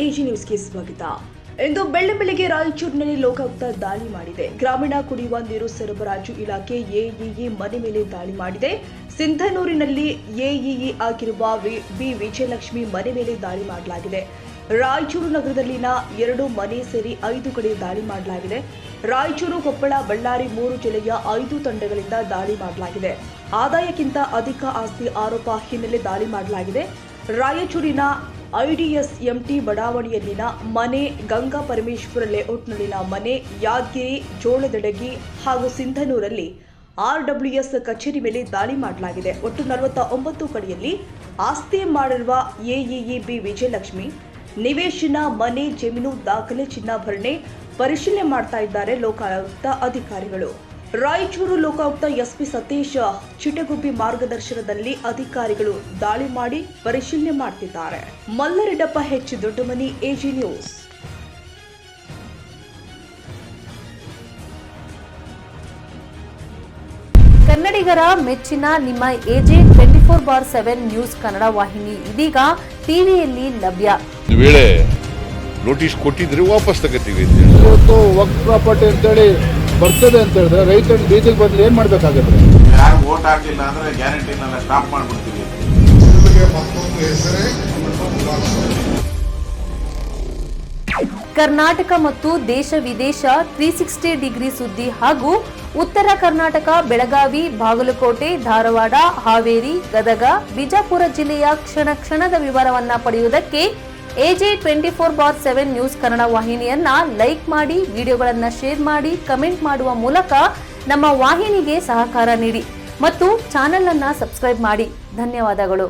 AG ನ್ಯೂಸ್ಗೆ ಸ್ವಾಗತ. ಇಂದು ಬೆಳ್ಳಂಬೆಳಗ್ಗೆ ರಾಯಚೂರಿನಲ್ಲಿ ಲೋಕಾಯುಕ್ತ ದಾಳಿ ಮಾಡಿದೆ. ಗ್ರಾಮೀಣ ಕುಡಿಯುವ ನೀರು ಸರಬರಾಜು ಇಲಾಖೆ ಎಇಇ ಮನೆ ಮೇಲೆ ದಾಳಿ ಮಾಡಿದೆ. ಸಿಂಧನೂರಿನಲ್ಲಿ ಎಇಇ ಆಗಿರುವ ಬಿ ವಿಜಯಲಕ್ಷ್ಮಿ ಮನೆ ಮೇಲೆ ದಾಳಿ ಮಾಡಲಾಗಿದೆ. ರಾಯಚೂರು ನಗರದಲ್ಲಿನ 2 ಮನೆ ಸೇರಿ 5 ಕಡೆ ದಾಳಿ ಮಾಡಲಾಗಿದೆ. ರಾಯಚೂರು, ಕೊಪ್ಪಳ, ಬಳ್ಳಾರಿ 3 ಜಿಲ್ಲೆಯ 5 ತಂಡಗಳಿಂದ ದಾಳಿ ಮಾಡಲಾಗಿದೆ. ಆದಾಯಕ್ಕಿಂತ ಅಧಿಕ ಆಸ್ತಿ ಆರೋಪ ಹಿನ್ನೆಲೆ ದಾಳಿ ಮಾಡಲಾಗಿದೆ. ರಾಯಚೂರಿನ ಐಡಿಎಸ್ಎಂಟಿ ಬಡಾವಣೆಯಲ್ಲಿನ ಮನೆ, ಗಂಗಾ ಪರಮೇಶ್ವರ ಲೇಔಟ್ನಲ್ಲಿನ ಮನೆ, ಯಾದಗಿರಿ, ಜೋಳದಡಗಿ ಹಾಗೂ ಸಿಂಧನೂರಲ್ಲಿ ಆರ್ಡಬ್ಲ್ಯೂಎಸ್ ಕಚೇರಿ ಮೇಲೆ ದಾಳಿ ಮಾಡಲಾಗಿದೆ. ಒಟ್ಟು 49 ಕಡೆಯಲ್ಲಿ ಆಸ್ತಿ ಮಾಡಿರುವ ಎಇಇ ಬಿ ವಿಜಯಲಕ್ಷ್ಮಿ ನಿವೇಶನ, ಮನೆ, ಜಮೀನು, ದಾಖಲೆ, ಚಿನ್ನಾಭರಣೆ ಪರಿಶೀಲನೆ ಮಾಡ್ತಾ ಇದ್ದಾರೆ ಲೋಕಾಯುಕ್ತ ಅಧಿಕಾರಿಗಳು. ರಾಯಚೂರು ಲೋಕಾಯುಕ್ತ ಎಸ್ಪಿ ಸತೀಶ್ ಚಿಟಗುಬ್ಬಿ ಮಾರ್ಗದರ್ಶನದಲ್ಲಿ ಅಧಿಕಾರಿಗಳು ದಾಳಿ ಮಾಡಿ ಪರಿಶೀಲನೆ ಮಾಡ್ತಿದ್ದಾರೆ. ಮಲ್ಲರೆಡ್ಡಪ್ಪ, ಹೆಚ್ ದೊಡ್ಡಮನಿ, ಎಜಿ ನ್ಯೂಸ್. ಕನ್ನಡಿಗರ ಮೆಚ್ಚಿನ ನಿಮ್ಮ ಎಜೆ 24/7 ನ್ಯೂಸ್ ಕನ್ನಡ ವಾಹಿನಿ ಇದೀಗ ಟಿವಿಯಲ್ಲಿ ಲಭ್ಯ. ವೇಳೆ ನೋಟಿಸ್ ಕೊಟ್ಟಿದ್ರೆ ವಾಪಸ್ ತಗೋತೀವಿ. ಇವತ್ತು ವಕ್ಫ್ ಪ್ರಾಪರ್ಟಿ ಅಂತೇಳಿ ಬರ್ತದೆ ಅಂತ ಹೇಳಿದ್ರೆ ರೈತರು ಬೀದಿಗೆ ಬದಲು ಏನ್ ಮಾಡ್ಬೇಕಾಗತ್ತೆ? ಯಾರು ವೋಟ್ ಹಾಕಿಲ್ಲ ಅಂದ್ರೆ ಗ್ಯಾರಂಟಿನೆಲ್ಲ ಸ್ಟಾಪ್ ಮಾಡ್ಬಿಡ್ತೀವಿ. ಕರ್ನಾಟಕ ಮತ್ತು ದೇಶ ವಿದೇಶ 360 ಡಿಗ್ರಿ ಸುದ್ದಿ ಹಾಗೂ ಉತ್ತರ ಕರ್ನಾಟಕ, ಬೆಳಗಾವಿ, ಬಾಗಲಕೋಟೆ, ಧಾರವಾಡ, ಹಾವೇರಿ, ಗದಗ, ಬಿಜಾಪುರ ಜಿಲ್ಲೆಯ ಕ್ಷಣ ಕ್ಷಣದ ವಿವರವನ್ನ ಪಡೆಯುವುದಕ್ಕೆ ಎಜೆ 24/7 ನ್ಯೂಸ್ ಕನ್ನಡ ವಾಹಿನಿಯನ್ನ ಲೈಕ್ ಮಾಡಿ, ವಿಡಿಯೋಗಳನ್ನ ಶೇರ್ ಮಾಡಿ, ಕಮೆಂಟ್ ಮಾಡುವ ಮೂಲಕ ನಮ್ಮ ವಾಹಿನಿಗೆ ಸಹಕಾರ ನೀಡಿ ಮತ್ತು ಚಾನೆಲ್ ಅನ್ನ ಸಬ್ಸ್ಕ್ರೈಬ್ ಮಾಡಿ. ಧನ್ಯವಾದಗಳು.